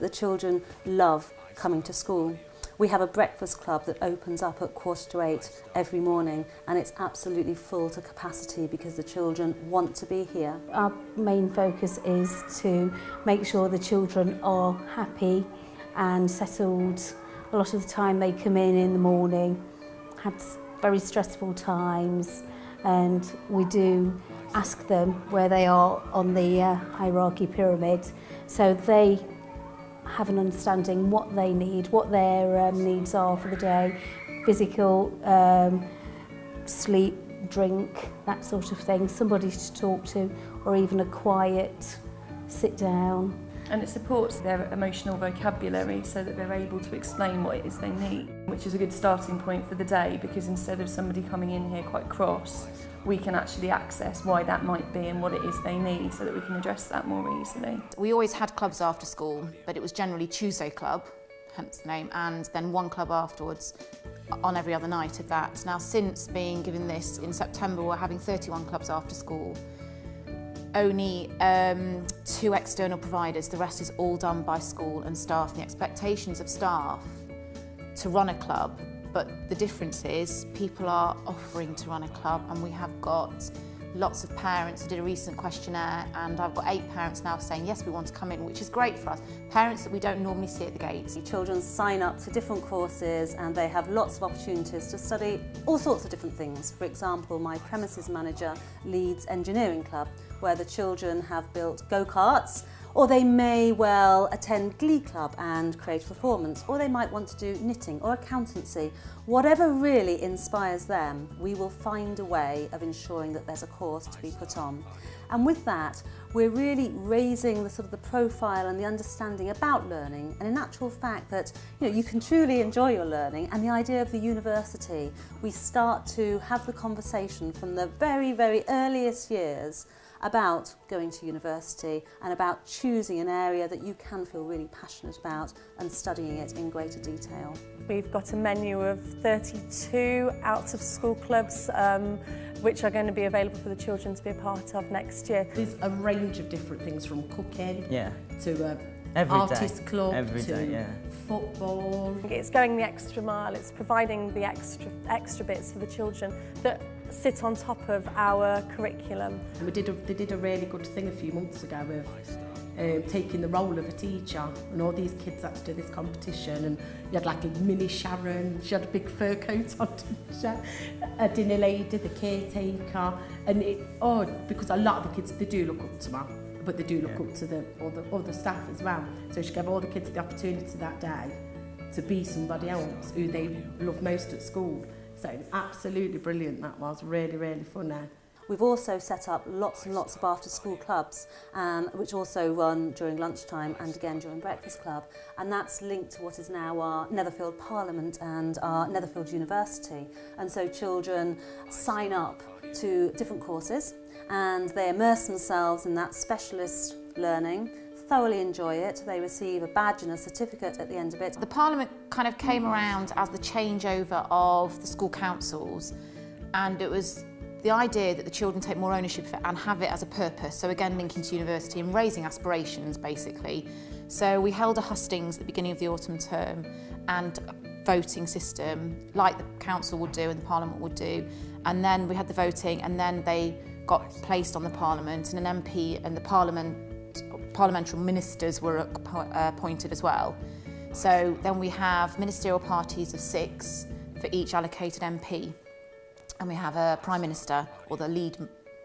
the children love coming to school. We have a breakfast club that opens up at 7:45 every morning, and it's absolutely full to capacity because the children want to be here. Our main focus is to make sure the children are happy and settled. A lot of the time they come in the morning, have very stressful times, and we do ask them where they are on the hierarchy pyramid, so they have an understanding what they need, what their needs are for the day, physical, sleep, drink, that sort of thing, somebody to talk to, or even a quiet sit down. And it supports their emotional vocabulary so that they're able to explain what it is they need, which is a good starting point for the day, because instead of somebody coming in here quite cross, we can actually access why that might be and what it is they need so that we can address that more easily. We always had clubs after school, but it was generally Tuesday club, hence the name, and then one club afterwards on every other night of that. Now, since being given this in September, we're having 31 clubs after school. Only 2 external providers, the rest is all done by school and staff. The expectations of staff to run a club, but the difference is people are offering to run a club, and we have got lots of parents. I did a recent questionnaire and I've got 8 parents now saying yes, we want to come in, which is great for us. Parents that we don't normally see at the gates. Children sign up for different courses and they have lots of opportunities to study all sorts of different things. For example, my premises manager leads engineering club, where the children have built go-karts, or they may well attend Glee Club and create a performance, or they might want to do knitting or accountancy. Whatever really inspires them, we will find a way of ensuring that there's a course to be put on. And with that, we're really raising the sort of the profile and the understanding about learning, and in actual fact that you can truly enjoy your learning. And the idea of the university, we start to have the conversation from the very, very earliest years about going to university and about choosing an area that you can feel really passionate about and studying it in greater detail. We've got a menu of 32 out-of-school clubs which are going to be available for the children to be a part of next year. There's a range of different things, from cooking to every artist day. club Every to day, football. It's going the extra mile, it's providing the extra bits for the children that sit on top of our curriculum. And they did a really good thing a few months ago of taking the role of a teacher, and all these kids had to do this competition, and you had like a mini Sharon, she had a big fur coat on, a dinner lady, the caretaker, and because a lot of the kids, they do look up to her, but they do look up to all the other staff as well. So she gave all the kids the opportunity that day to be somebody else who they love most at school. So absolutely brilliant, that was really, really funny. We've also set up lots and lots of after-school clubs, which also run during lunchtime and again during breakfast club, and that's linked to what is now our Netherfield Parliament and our Netherfield University. And so children sign up to different courses and they immerse themselves in that specialist learning, thoroughly enjoy it. They receive a badge and a certificate at the end of it. The Parliament kind of came around as the changeover of the school councils, and it was the idea that the children take more ownership of it and have it as a purpose. So again, linking to university and raising aspirations, basically. So we held a hustings at the beginning of the autumn term and a voting system like the council would do and the Parliament would do. And then we had the voting, and then they got placed on the Parliament, and an MP and the parliamentary ministers were appointed as well. So then we have ministerial parties of 6 for each allocated MP. And we have a Prime Minister, or the lead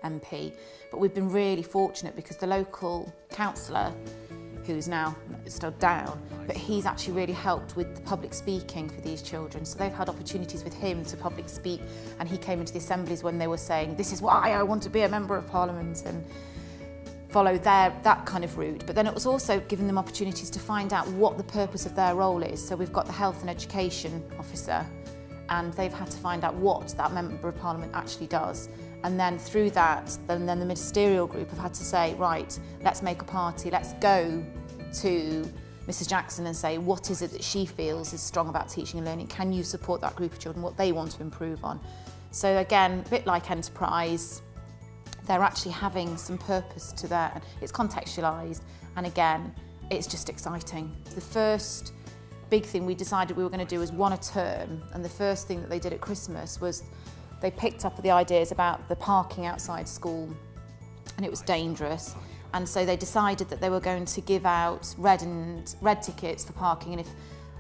MP. But we've been really fortunate because the local councillor, who's now stood down, but he's actually really helped with the public speaking for these children. So they've had opportunities with him to public speak, and he came into the assemblies when they were saying, this is why I want to be a Member of Parliament, and follow that kind of route. But then it was also giving them opportunities to find out what the purpose of their role is. So we've got the Health and Education Officer, and they've had to find out what that Member of Parliament actually does. And then through that, then the ministerial group have had to say, right, let's make a party, let's go to Mrs Jackson and say, what is it that she feels is strong about teaching and learning? Can you support that group of children, what they want to improve on? So again, a bit like Enterprise, they're actually having some purpose to that. It's contextualised, and again, it's just exciting. The first big thing we decided we were going to do was one a term, and the first thing that they did at Christmas was they picked up the ideas about the parking outside school, and it was dangerous, and so they decided that they were going to give out red tickets for parking, and if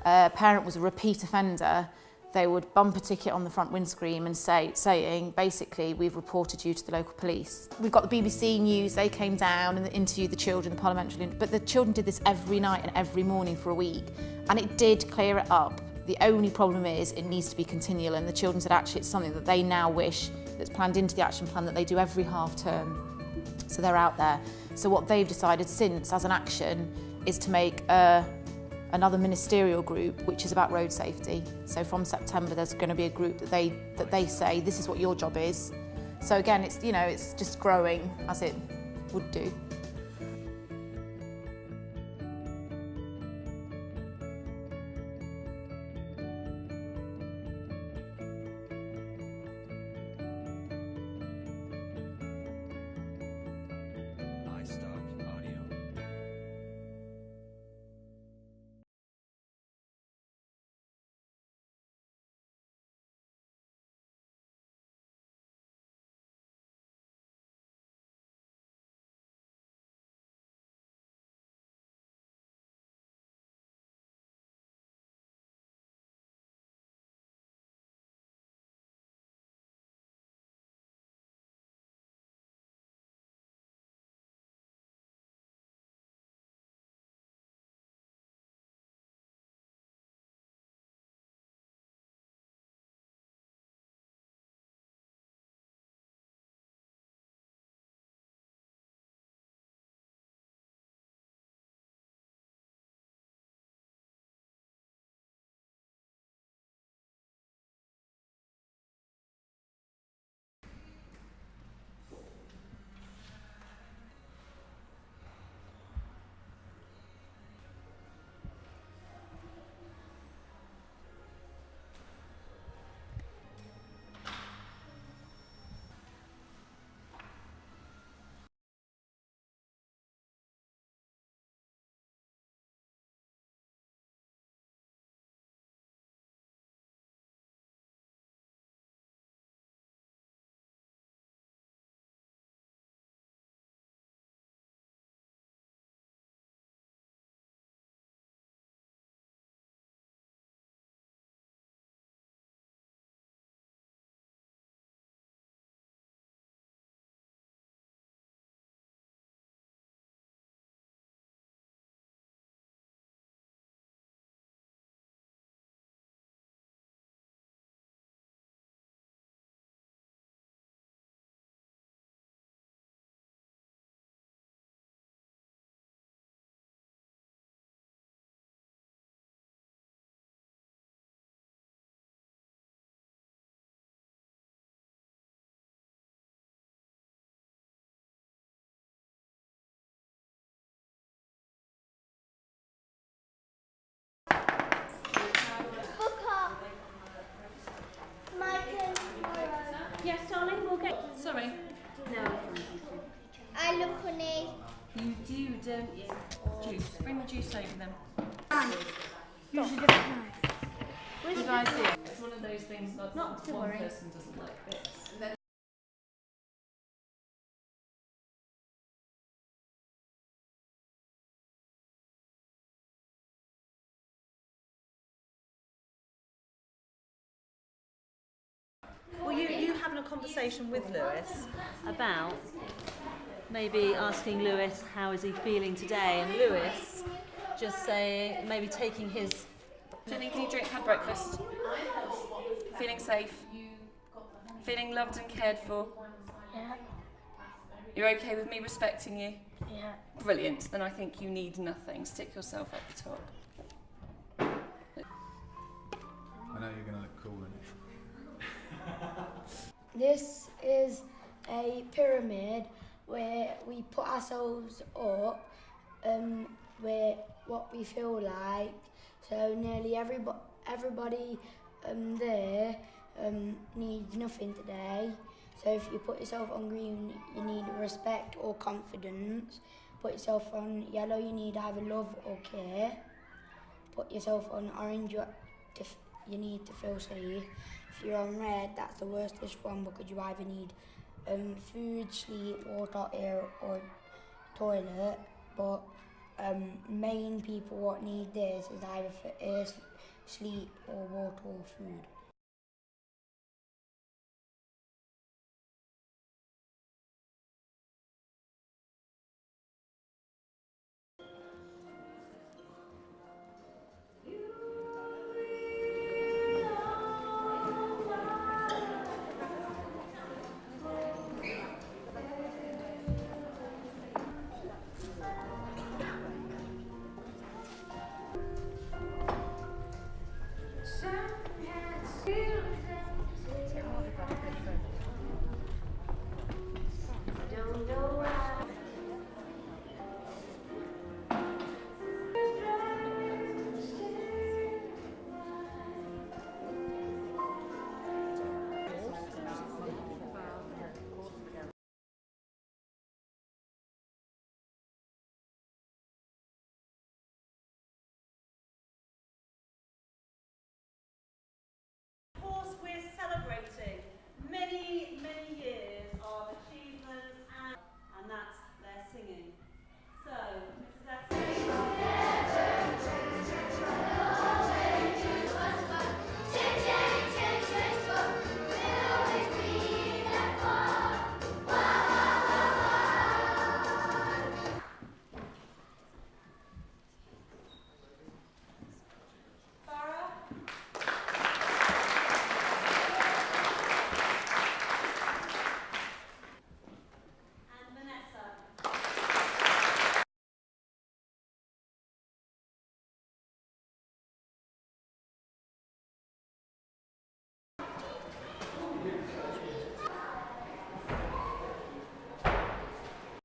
a parent was a repeat offender, they would bump a ticket on the front windscreen and saying, basically, we've reported you to the local police. We've got the BBC News, they came down and interviewed the children, the parliamentary, but the children did this every night and every morning for a week, and it did clear it up. The only problem is it needs to be continual, and the children said actually it's something that they now wish that's planned into the action plan that they do every half term. So they're out there. So what they've decided since as an action is to make another ministerial group which is about road safety. So from September there's going to be a group that they say this is what your job is. So again, it's, you know, it's just growing as it would do. Yes, darling, we'll get... Sorry. No. I love honey. You do, don't you? Juice. Bring the juice over then. Usually just nice. Good idea. It's one of those things that Not to one worry. person doesn't like bits. Well, you having a conversation with Lewis about maybe asking Lewis how is he feeling today, and Lewis just saying, maybe taking his... Jenny, can you drink? Had breakfast? Feeling safe? Feeling loved and cared for? Yeah. You're okay with me respecting you? Yeah. Brilliant. Then I think you need nothing. Stick yourself up the top. I know you're going to look cool in it. This is a pyramid where we put ourselves up with what we feel like. So nearly everybody there needs nothing today. So if you put yourself on green, you need respect or confidence. Put yourself on yellow, you need either love or care. Put yourself on orange, you need to feel safe. If you're on red, that's the worstest one because you either need food, sleep, water, air or toilet. But main people what need this is either for air, sleep or water or food.